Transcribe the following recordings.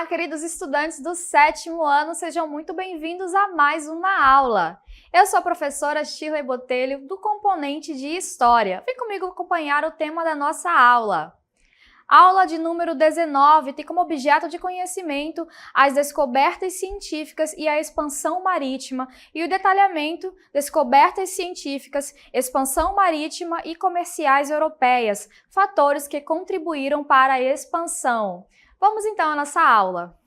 queridos estudantes do 7º ano, sejam muito bem-vindos a mais uma aula. Eu sou a professora Shirley Botelho, do componente de História. Vem comigo acompanhar o tema da nossa aula. A aula de número 19 tem como objeto de conhecimento as descobertas científicas e a expansão marítima e o detalhamento, descobertas científicas, expansão marítima e comerciais europeias, fatores que contribuíram para a expansão. Vamos então à nossa aula.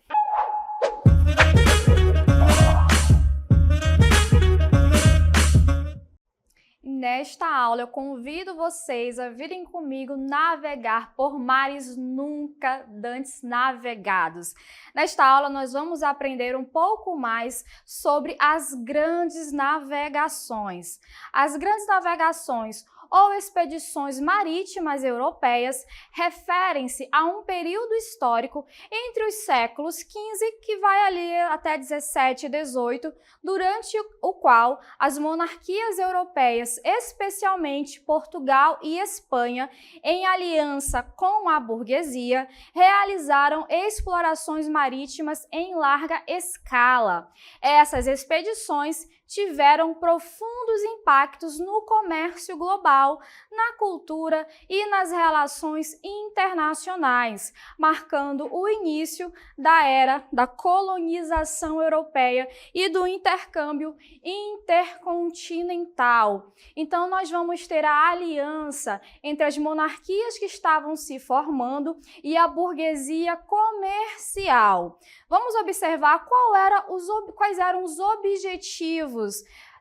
Nesta aula, eu convido vocês a virem comigo navegar por mares nunca antes navegados. Nesta aula, nós vamos aprender um pouco mais sobre as grandes navegações. As grandes navegações ou expedições marítimas europeias referem-se a um período histórico entre os séculos XV, que vai ali até 17 e 18, durante o qual as monarquias europeias, especialmente Portugal e Espanha, em aliança com a burguesia, realizaram explorações marítimas em larga escala. Essas expedições tiveram profundos impactos no comércio global, na cultura e nas relações internacionais, marcando o início da era da colonização europeia e do intercâmbio intercontinental. Então, nós vamos ter a aliança entre as monarquias que estavam se formando e a burguesia comercial. Vamos observar quais eram os objetivos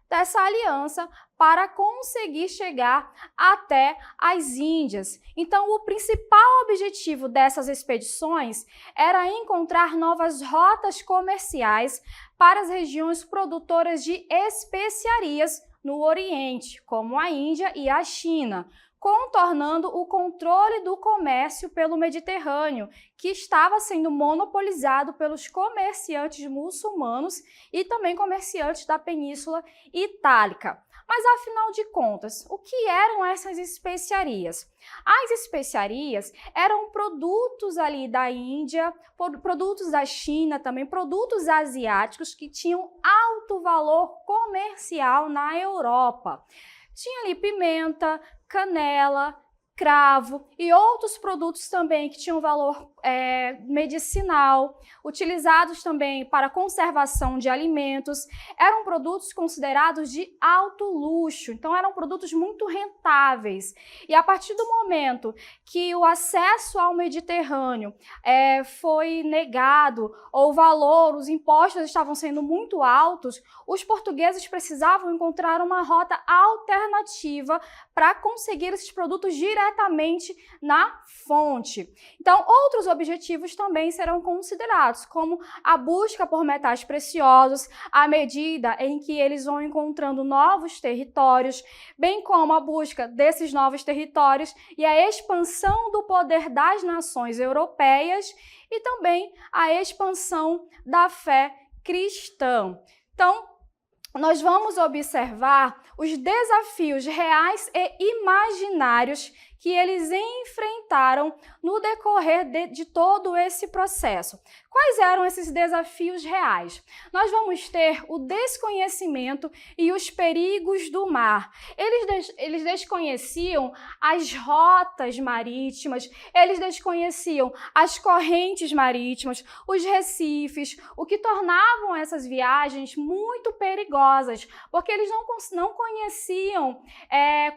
dessa aliança para conseguir chegar até as Índias. Então, o principal objetivo dessas expedições era encontrar novas rotas comerciais para as regiões produtoras de especiarias no Oriente, como a Índia e a China, contornando o controle do comércio pelo Mediterrâneo, que estava sendo monopolizado pelos comerciantes muçulmanos e também comerciantes da Península Itálica. Mas, afinal de contas, o que eram essas especiarias? As especiarias eram produtos ali da Índia, produtos da China, também produtos asiáticos que tinham alto valor comercial na Europa. Tinha ali pimenta, canela, cravo e outros produtos também que tinham valor medicinal, utilizados também para conservação de alimentos. Eram produtos considerados de alto luxo, então eram produtos muito rentáveis. E a partir do momento que o acesso ao Mediterrâneo foi negado, ou o valor, os impostos estavam sendo muito altos, os portugueses precisavam encontrar uma rota alternativa para conseguir esses produtos diretamente na fonte. Então, outros objetivos também serão considerados, como a busca por metais preciosos, à medida em que eles vão encontrando novos territórios, bem como a busca desses novos territórios e a expansão do poder das nações europeias e também a expansão da fé cristã. Então, nós vamos observar os desafios reais e imaginários que eles enfrentaram no decorrer de todo esse processo. Quais eram esses desafios reais? Nós vamos ter o desconhecimento e os perigos do mar. Eles desconheciam as rotas marítimas, eles desconheciam as correntes marítimas, os recifes, o que tornavam essas viagens muito perigosas, porque eles não conheciam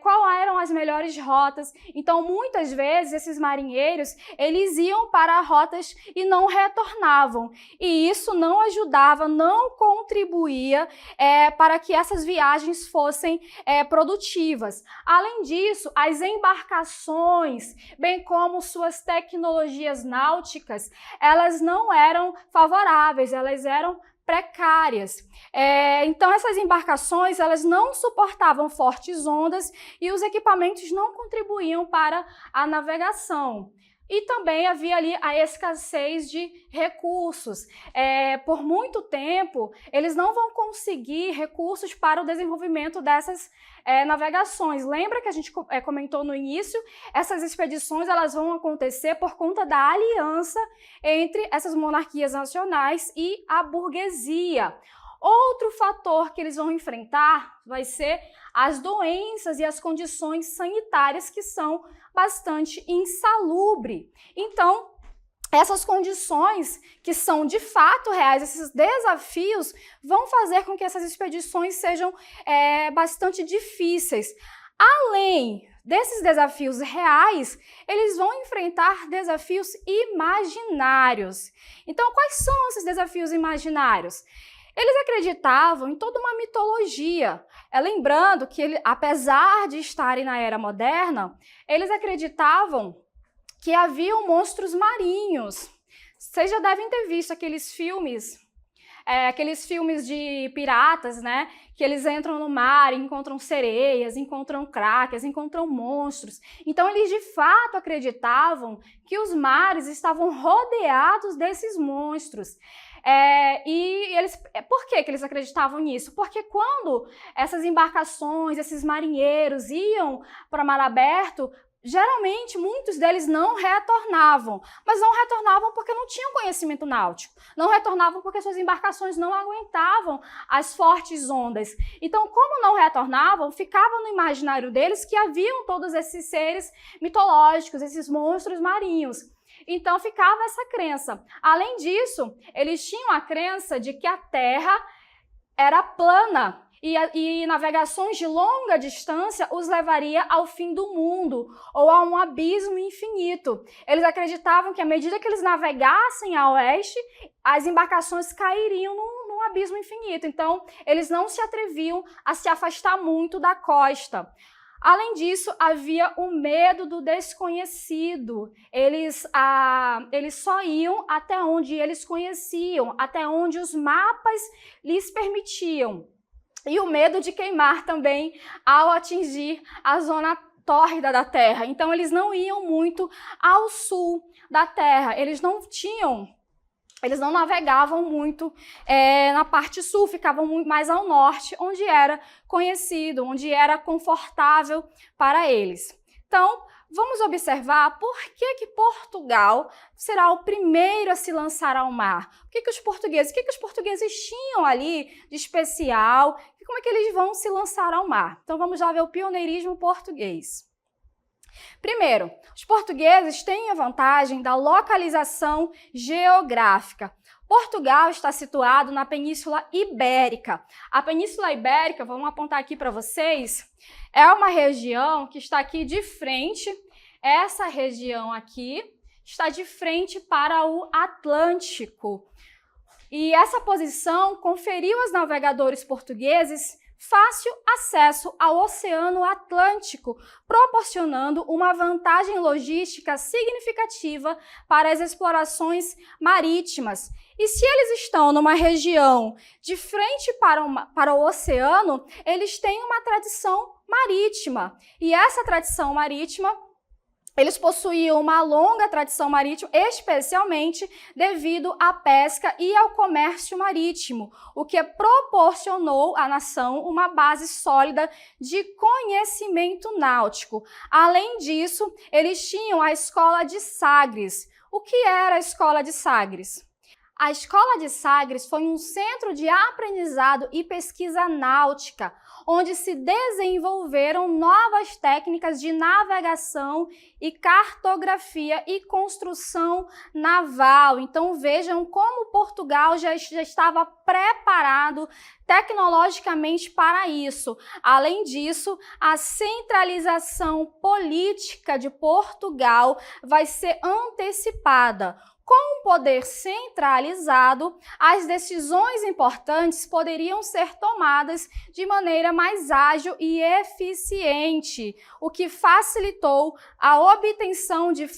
quais eram as melhores rotas. Então, muitas vezes, esses marinheiros, eles iam para rotas e não retornavam. E isso não ajudava, não contribuía para que essas viagens fossem produtivas. Além disso, as embarcações, bem como suas tecnologias náuticas, elas não eram favoráveis, elas eram precárias. Então, essas embarcações elas não suportavam fortes ondas e os equipamentos não contribuíam para a navegação. E também havia ali a escassez de recursos. Por muito tempo, eles não vão conseguir recursos para o desenvolvimento dessas navegações. Lembra que a gente comentou no início? Essas expedições elas vão acontecer por conta da aliança entre essas monarquias nacionais e a burguesia. Outro fator que eles vão enfrentar vai ser as doenças e as condições sanitárias que são bastante insalubres. Então, essas condições que são de fato reais, esses desafios, vão fazer com que essas expedições sejam bastante difíceis. Além desses desafios reais, eles vão enfrentar desafios imaginários. Então, quais são esses desafios imaginários? Eles acreditavam em toda uma mitologia. Lembrando que, apesar de estarem na era moderna, eles acreditavam que haviam monstros marinhos. Vocês já devem ter visto aqueles filmes de piratas, né? Que eles entram no mar, encontram sereias, encontram krakens, encontram monstros. Então, eles de fato acreditavam que os mares estavam rodeados desses monstros. Por que eles acreditavam nisso? Porque quando essas embarcações, esses marinheiros iam para mar aberto, geralmente muitos deles não retornavam, mas não retornavam porque não tinham conhecimento náutico, não retornavam porque suas embarcações não aguentavam as fortes ondas. Então, como não retornavam, ficava no imaginário deles que haviam todos esses seres mitológicos, esses monstros marinhos. Então, ficava essa crença. Além disso, eles tinham a crença de que a Terra era plana e navegações de longa distância os levaria ao fim do mundo ou a um abismo infinito. Eles acreditavam que à medida que eles navegassem a oeste, as embarcações cairiam num abismo infinito. Então, eles não se atreviam a se afastar muito da costa. Além disso, havia o medo do desconhecido. Eles só iam até onde eles conheciam, até onde os mapas lhes permitiam. E o medo de queimar também ao atingir a zona tórrida da Terra. Então, eles não iam muito ao sul da Terra. Eles não navegavam muito na parte sul, ficavam muito mais ao norte, onde era conhecido, onde era confortável para eles. Então, vamos observar por que Portugal será o primeiro a se lançar ao mar. O que os portugueses tinham ali de especial? E como é que eles vão se lançar ao mar? Então, vamos lá ver o pioneirismo português. Primeiro, os portugueses têm a vantagem da localização geográfica. Portugal está situado na Península Ibérica. A Península Ibérica, vamos apontar aqui para vocês, é uma região que está aqui de frente. Essa região aqui está de frente para o Atlântico. E essa posição conferiu aos navegadores portugueses fácil acesso ao Oceano Atlântico, proporcionando uma vantagem logística significativa para as explorações marítimas. E se eles estão numa região de frente para o oceano, eles têm uma tradição marítima. E essa tradição marítima, eles possuíam uma longa tradição marítima, especialmente devido à pesca e ao comércio marítimo, o que proporcionou à nação uma base sólida de conhecimento náutico. Além disso, eles tinham a Escola de Sagres. O que era a Escola de Sagres? A Escola de Sagres foi um centro de aprendizado e pesquisa náutica, onde se desenvolveram novas técnicas de navegação e cartografia e construção naval. Então vejam como Portugal já estava preparado tecnologicamente para isso. Além disso, a centralização política de Portugal vai ser antecipada. Com o poder centralizado, as decisões importantes poderiam ser tomadas de maneira mais ágil e eficiente, o que facilitou a obtenção de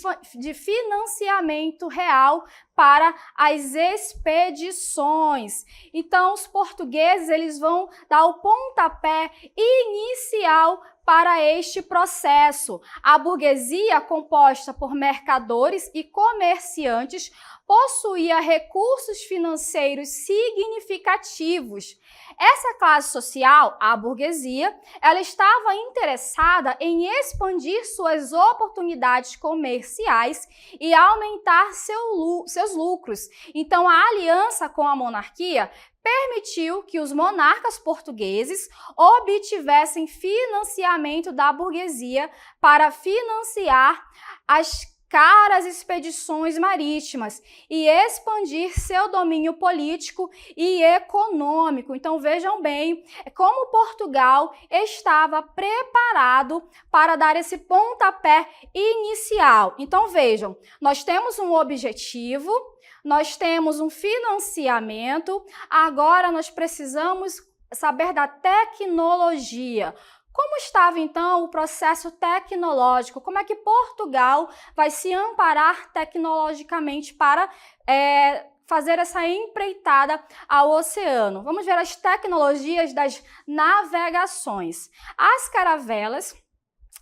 financiamento real para as expedições. Então, os portugueses eles vão dar o pontapé inicial para este processo. A burguesia, composta por mercadores e comerciantes, possuía recursos financeiros significativos. Essa classe social, a burguesia, ela estava interessada em expandir suas oportunidades comerciais e aumentar seus lucros. Então, a aliança com a monarquia permitiu que os monarcas portugueses obtivessem financiamento da burguesia para financiar as caras expedições marítimas e expandir seu domínio político e econômico. Então vejam bem como Portugal estava preparado para dar esse pontapé inicial. Então vejam, nós temos um objetivo, nós temos um financiamento, agora nós precisamos saber da tecnologia. Como estava, então, o processo tecnológico? Como é que Portugal vai se amparar tecnologicamente para fazer essa empreitada ao oceano? Vamos ver as tecnologias das navegações. As caravelas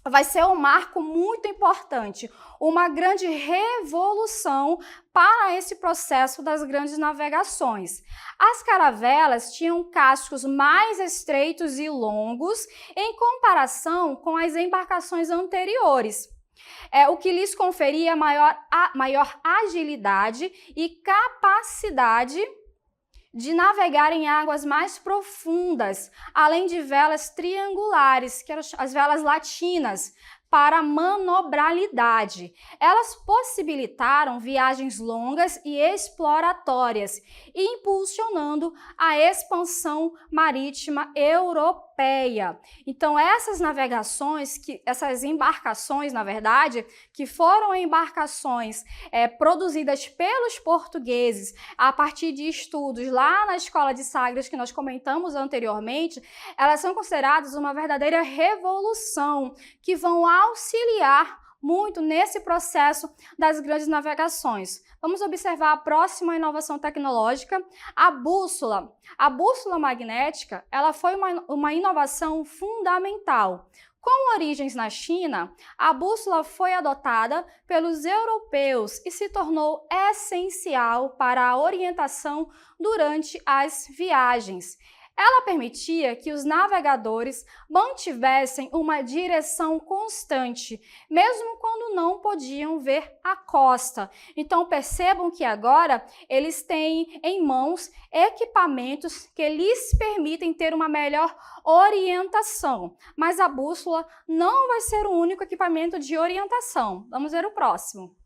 vai ser um marco muito importante, uma grande revolução para esse processo das grandes navegações. As caravelas tinham cascos mais estreitos e longos em comparação com as embarcações anteriores, o que lhes conferia maior agilidade e capacidade de navegar em águas mais profundas, além de velas triangulares, que eram as velas latinas, para manobrabilidade. Elas possibilitaram viagens longas e exploratórias, impulsionando a expansão marítima europeia. Então, essas embarcações, na verdade, que foram embarcações produzidas pelos portugueses a partir de estudos lá na Escola de Sagres, que nós comentamos anteriormente, elas são consideradas uma verdadeira revolução, que vão auxiliar muito nesse processo das grandes navegações. Vamos observar a próxima inovação tecnológica, a bússola. A bússola magnética, ela foi uma inovação fundamental. Com origens na China, a bússola foi adotada pelos europeus e se tornou essencial para a orientação durante as viagens. Ela permitia que os navegadores mantivessem uma direção constante, mesmo quando não podiam ver a costa. Então percebam que agora eles têm em mãos equipamentos que lhes permitem ter uma melhor orientação. Mas a bússola não vai ser o único equipamento de orientação. Vamos ver o próximo.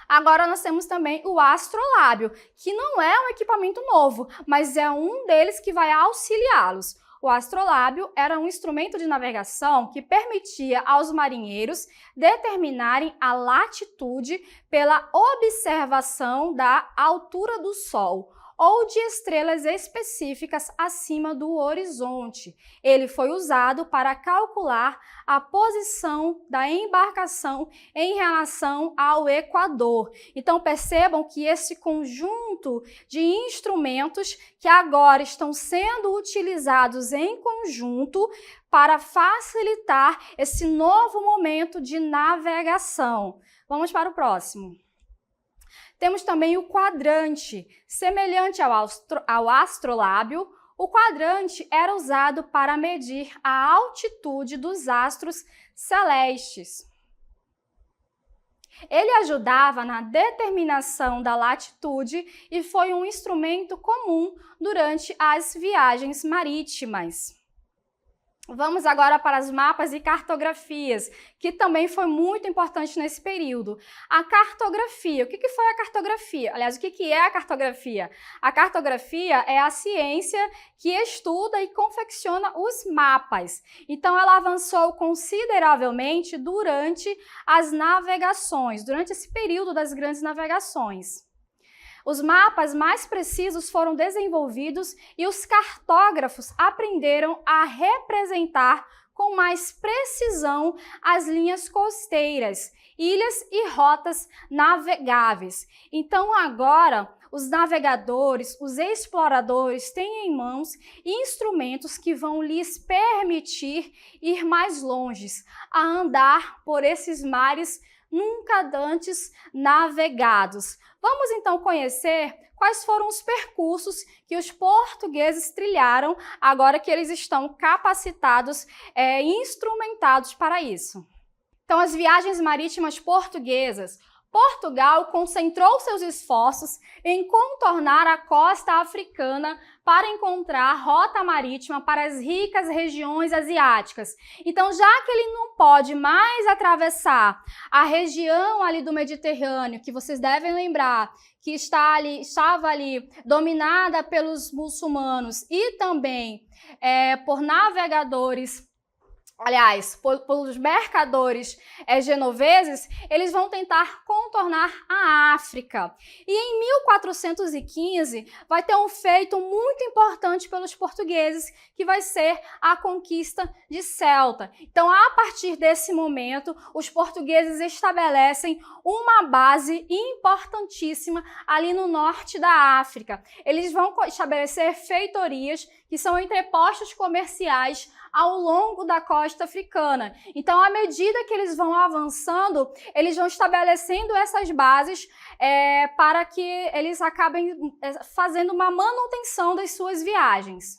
Agora nós temos também o astrolábio, que não é um equipamento novo, mas é um deles que vai auxiliá-los. O astrolábio era um instrumento de navegação que permitia aos marinheiros determinarem a latitude pela observação da altura do Sol ou de estrelas específicas acima do horizonte. Ele foi usado para calcular a posição da embarcação em relação ao Equador. Então percebam que esse conjunto de instrumentos que agora estão sendo utilizados em conjunto para facilitar esse novo momento de navegação. Vamos para o próximo. Temos também o quadrante. Semelhante ao astrolábio, o quadrante era usado para medir a altitude dos astros celestes. Ele ajudava na determinação da latitude e foi um instrumento comum durante as viagens marítimas. Vamos agora para os mapas e cartografias, que também foi muito importante nesse período. A cartografia, o que foi a cartografia? Aliás, o que é a cartografia? A cartografia é a ciência que estuda e confecciona os mapas. Então, ela avançou consideravelmente durante as navegações, durante esse período das grandes navegações. Os mapas mais precisos foram desenvolvidos e os cartógrafos aprenderam a representar com mais precisão as linhas costeiras, ilhas e rotas navegáveis. Então agora os navegadores, os exploradores têm em mãos instrumentos que vão lhes permitir ir mais longe, a andar por esses mares nunca antes navegados. Vamos então conhecer quais foram os percursos que os portugueses trilharam agora que eles estão capacitados e instrumentados para isso. Então, as viagens marítimas portuguesas. Portugal concentrou seus esforços em contornar a costa africana para encontrar rota marítima para as ricas regiões asiáticas. Então, já que ele não pode mais atravessar a região ali do Mediterrâneo, que vocês devem lembrar que estava ali dominada pelos muçulmanos e também por navegadores, aliás, pelos mercadores genoveses, eles vão tentar contornar a África. E em 1415 vai ter um feito muito importante pelos portugueses, que vai ser a conquista de Ceuta. Então, a partir desse momento, os portugueses estabelecem uma base importantíssima ali no norte da África. Eles vão estabelecer feitorias, que são entrepostos comerciais ao longo da costa africana. Então, à medida que eles vão avançando, eles vão estabelecendo essas bases para que eles acabem fazendo uma manutenção das suas viagens.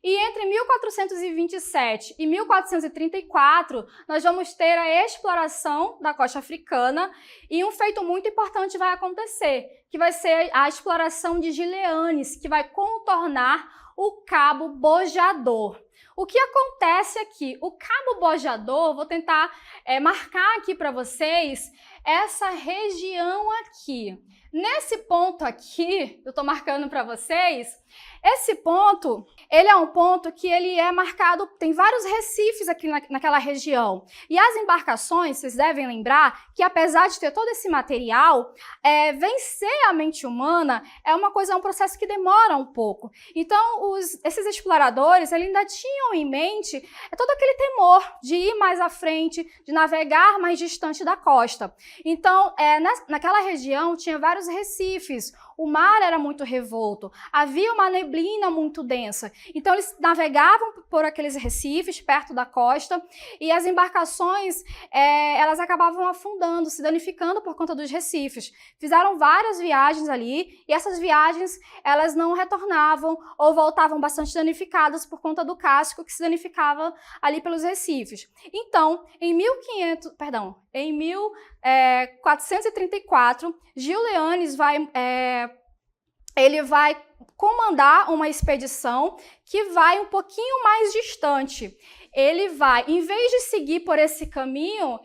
E entre 1427 e 1434, nós vamos ter a exploração da costa africana e um feito muito importante vai acontecer, que vai ser a exploração de Gileanes, que vai contornar o Cabo Bojador. O que acontece aqui? O Cabo Bojador, vou tentar marcar aqui para vocês essa região aqui. Nesse ponto aqui, eu estou marcando para vocês, esse ponto, ele é um ponto que ele é marcado, tem vários recifes aqui naquela região. E as embarcações, vocês devem lembrar que apesar de ter todo esse material, vencer a mente humana é um processo que demora um pouco. Então, esses exploradores, eles ainda tinham em mente todo aquele temor de ir mais à frente, de navegar mais distante da costa. Então, naquela região tinha vários recifes, o mar era muito revolto, havia uma neblina muito densa. Então, eles navegavam por aqueles recifes perto da costa e as embarcações, elas acabavam afundando, se danificando por conta dos recifes. Fizeram várias viagens ali e essas viagens, elas não retornavam ou voltavam bastante danificadas por conta do casco que se danificava ali pelos recifes. Então, em 1434, Gileanes ele vai comandar uma expedição que vai um pouquinho mais distante. Ele vai, em vez de seguir por esse caminho,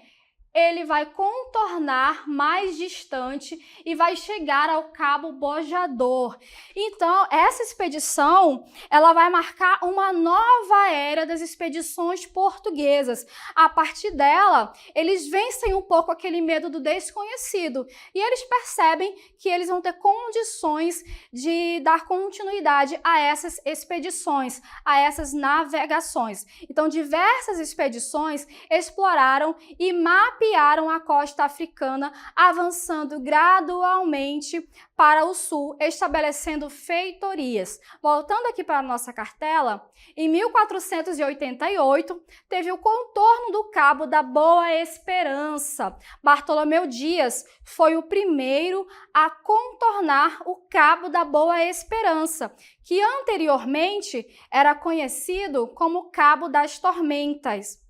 ele vai contornar mais distante e vai chegar ao Cabo Bojador. Então, essa expedição, ela vai marcar uma nova era das expedições portuguesas. A partir dela, eles vencem um pouco aquele medo do desconhecido e eles percebem que eles vão ter condições de dar continuidade a essas expedições, a essas navegações. Então, diversas expedições exploraram e mapearam a costa africana, avançando gradualmente para o sul, estabelecendo feitorias. Voltando aqui para a nossa cartela, em 1488, teve o contorno do Cabo da Boa Esperança. Bartolomeu Dias foi o primeiro a contornar o Cabo da Boa Esperança, que anteriormente era conhecido como Cabo das Tormentas,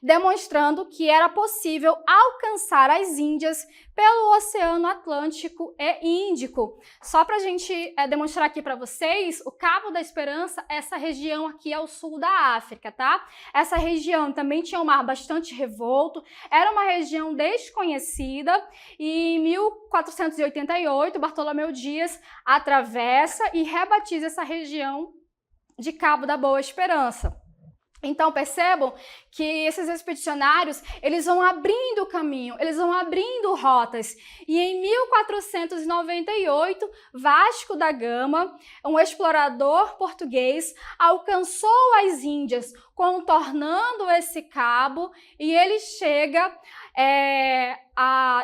demonstrando que era possível alcançar as Índias pelo Oceano Atlântico e Índico. Só para a gente demonstrar aqui para vocês, o Cabo da Esperança, essa região aqui ao sul da África, tá? Essa região também tinha um mar bastante revolto, era uma região desconhecida e em 1488, Bartolomeu Dias atravessa e rebatiza essa região de Cabo da Boa Esperança. Então, percebam que esses expedicionários, eles vão abrindo o caminho, eles vão abrindo rotas. E em 1498, Vasco da Gama, um explorador português, alcançou as Índias contornando esse cabo e ele chega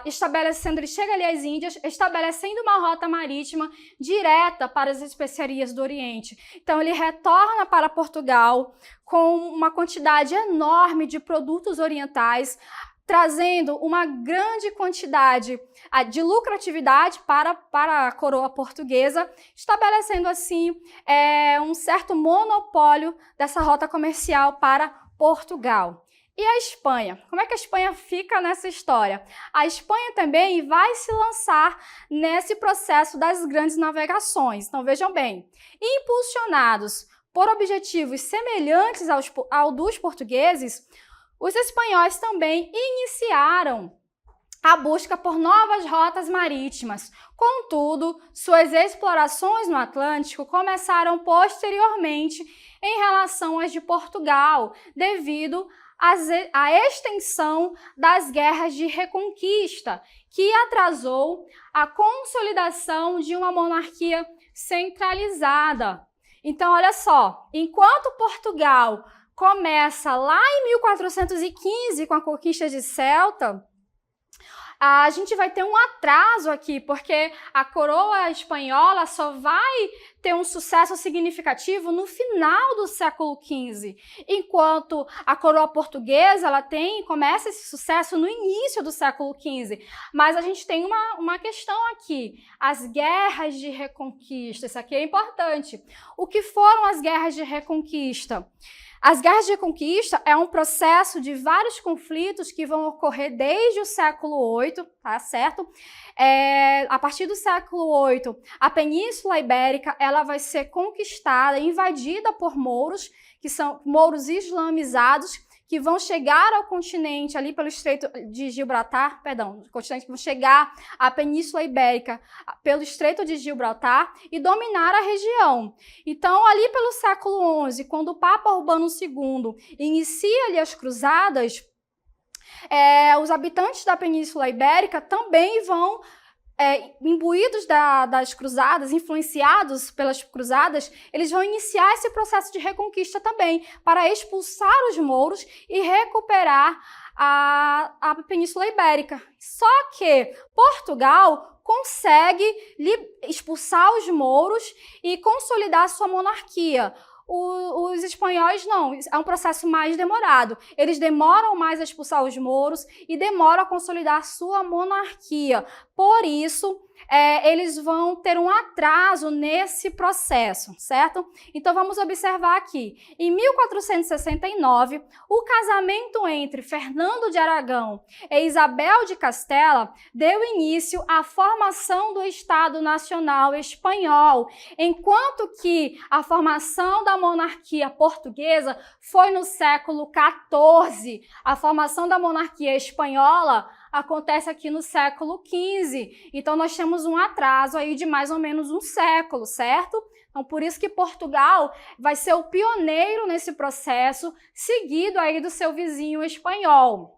ele chega ali às Índias, estabelecendo uma rota marítima direta para as especiarias do Oriente. Então ele retorna para Portugal com uma quantidade enorme de produtos orientais, trazendo uma grande quantidade de lucratividade para a coroa portuguesa, estabelecendo assim um certo monopólio dessa rota comercial para Portugal. E a Espanha? Como é que a Espanha fica nessa história? A Espanha também vai se lançar nesse processo das grandes navegações. Então vejam bem, impulsionados por objetivos semelhantes ao dos portugueses, os espanhóis também iniciaram a busca por novas rotas marítimas. Contudo, suas explorações no Atlântico começaram posteriormente em relação às de Portugal, devido à extensão das guerras de reconquista, que atrasou a consolidação de uma monarquia centralizada. Então, olha só, enquanto Portugal começa lá em 1415 com a conquista de Ceuta, a gente vai ter um atraso aqui, porque a coroa espanhola só vai ter um sucesso significativo no final do século XV, enquanto a coroa portuguesa começa esse sucesso no início do século XV. Mas a gente tem uma questão aqui, as guerras de reconquista, isso aqui é importante. O que foram as guerras de reconquista? As guerras de reconquista é um processo de vários conflitos que vão ocorrer desde o século VIII, tá certo? A partir do século VIII, a Península Ibérica ela vai ser conquistada, invadida por mouros, que são mouros islamizados, que vão chegar ao continente ali pelo Estreito de Gibraltar, continente que vão chegar à Península Ibérica pelo Estreito de Gibraltar e dominar a região. Então, ali pelo século XI, quando o Papa Urbano II inicia ali as cruzadas, os habitantes da Península Ibérica também vão imbuídos das cruzadas, influenciados pelas cruzadas, eles vão iniciar esse processo de reconquista também, para expulsar os mouros e recuperar a Península Ibérica. Só que Portugal consegue expulsar os mouros e consolidar sua monarquia. Os espanhóis não, é um processo mais demorado. Eles demoram mais a expulsar os mouros e demoram a consolidar sua monarquia. Por isso, eles vão ter um atraso nesse processo, certo? Então, vamos observar aqui. Em 1469, o casamento entre Fernando de Aragão e Isabel de Castela deu início à formação do Estado Nacional Espanhol, enquanto que a formação da monarquia portuguesa foi no século XIV. A formação da monarquia espanhola acontece aqui no século XV. Então, nós temos um atraso aí de mais ou menos um século, certo? Então, por isso que Portugal vai ser o pioneiro nesse processo, seguido aí do seu vizinho espanhol.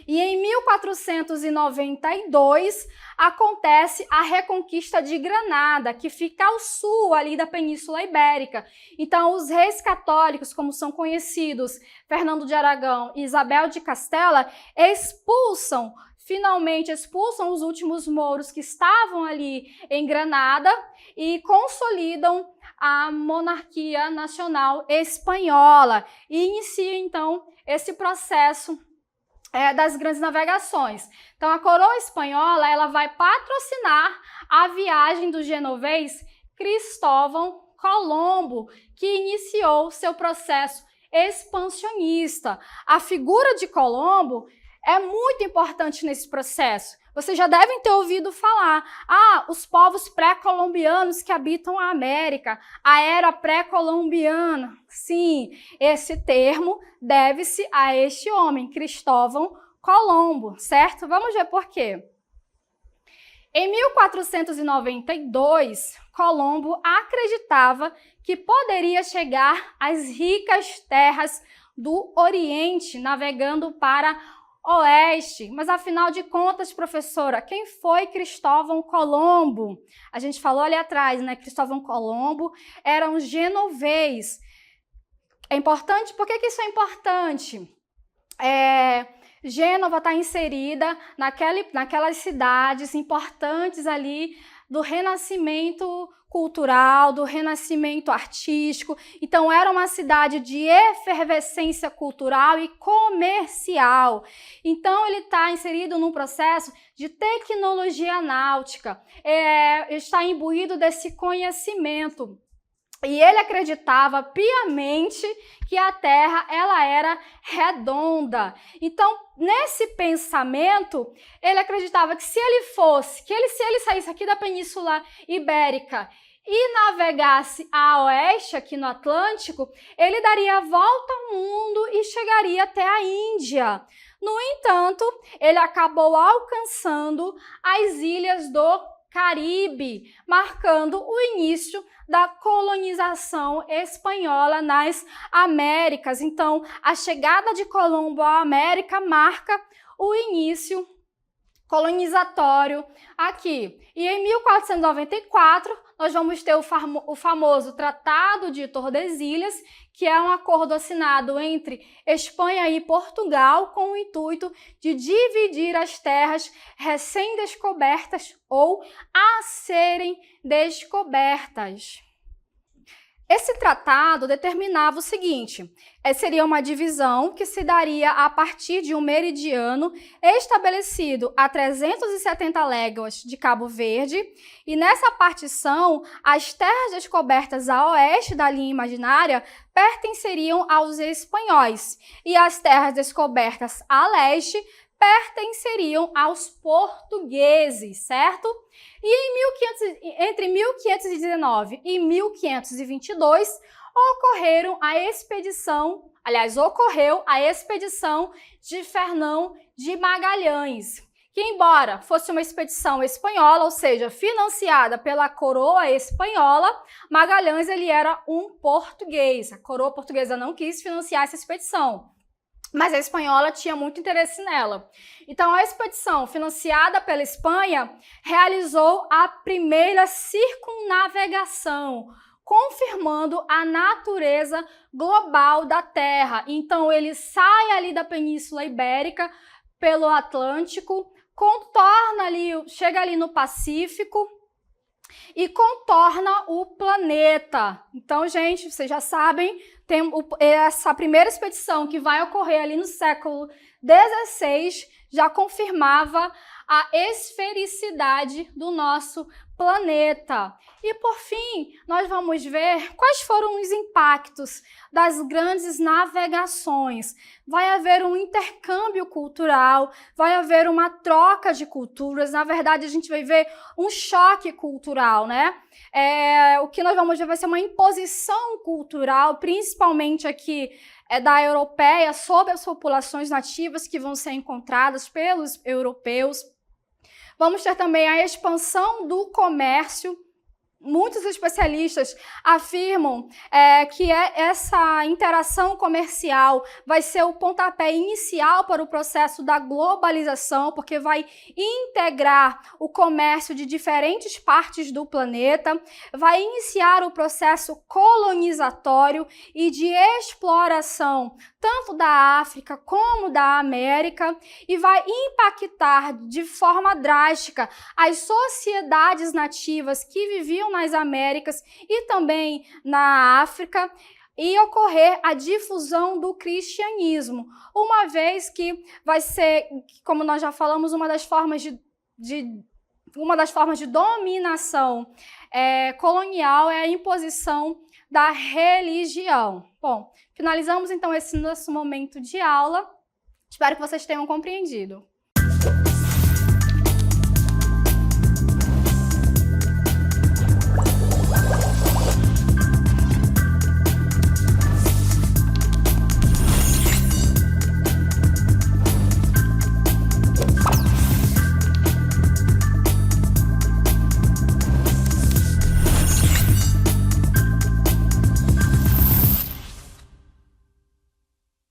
E em 1492 acontece a Reconquista de Granada, que fica ao sul ali da Península Ibérica. Então, os reis católicos, como são conhecidos, Fernando de Aragão e Isabel de Castela, finalmente expulsam os últimos mouros que estavam ali em Granada e consolidam a monarquia nacional espanhola e inicia, então, esse processo das grandes navegações. Então, a coroa espanhola ela vai patrocinar a viagem do genovês Cristóvão Colombo, que iniciou seu processo expansionista. A figura de Colombo é muito importante nesse processo. Vocês já devem ter ouvido falar, os povos pré-colombianos que habitam a América, a era pré-colombiana. Sim, esse termo deve-se a este homem, Cristóvão Colombo, certo? Vamos ver por quê. Em 1492, Colombo acreditava que poderia chegar às ricas terras do Oriente, navegando para Oeste. Mas, afinal de contas, professora, quem foi Cristóvão Colombo? A gente falou ali atrás, né? Cristóvão Colombo era um genovês. É importante? Por que que isso é importante? Gênova está inserida naquelas cidades importantes ali do renascimento cultural, do renascimento artístico. Então, era uma cidade de efervescência cultural e comercial. Então, ele está inserido num processo de tecnologia náutica, está imbuído desse conhecimento. E ele acreditava piamente que a Terra ela era redonda. Então, nesse pensamento, ele acreditava que se ele saísse aqui da Península Ibérica e navegasse a oeste, aqui no Atlântico, ele daria a volta ao mundo e chegaria até a Índia. No entanto, ele acabou alcançando as ilhas do Caribe, marcando o início da colonização espanhola nas Américas. Então, a chegada de Colombo à América marca o início colonizatório aqui. E em 1494, nós vamos ter o famoso Tratado de Tordesilhas, que é um acordo assinado entre Espanha e Portugal com o intuito de dividir as terras recém-descobertas ou a serem descobertas. Esse tratado determinava o seguinte: seria uma divisão que se daria a partir de um meridiano estabelecido a 370 léguas de Cabo Verde, e nessa partição, as terras descobertas a oeste da linha imaginária pertenceriam aos espanhóis, e as terras descobertas a leste pertenceriam aos portugueses, certo? E entre 1519 e 1522 ocorreu a expedição de Fernão de Magalhães, que embora fosse uma expedição espanhola, ou seja, financiada pela coroa espanhola, Magalhães ele era um português. A coroa portuguesa não quis financiar essa expedição, mas a espanhola tinha muito interesse nela. Então, a expedição financiada pela Espanha realizou a primeira circunnavegação, confirmando a natureza global da Terra. Então, ele sai ali da Península Ibérica pelo Atlântico, chega ali no Pacífico e contorna o planeta. Então, gente, vocês já sabem, tem essa primeira expedição que vai ocorrer ali no século XVI, já confirmava a esfericidade do nosso planeta. E por fim, nós vamos ver quais foram os impactos das grandes navegações. Vai haver um intercâmbio cultural, vai haver uma troca de culturas, na verdade a gente vai ver um choque cultural, né? O que nós vamos ver vai ser uma imposição cultural, principalmente aqui da europeia, sobre as populações nativas que vão ser encontradas pelos europeus. Vamos ter também a expansão do comércio. Muitos especialistas afirmam que essa interação comercial vai ser o pontapé inicial para o processo da globalização, porque vai integrar o comércio de diferentes partes do planeta, vai iniciar o processo colonizatório e de exploração tanto da África como da América, e vai impactar de forma drástica as sociedades nativas que viviam nas Américas e também na África, e ocorrer a difusão do cristianismo, uma vez que vai ser, como nós já falamos, uma das formas de dominação colonial é a imposição da religião. Bom, finalizamos então esse nosso momento de aula. Espero que vocês tenham compreendido.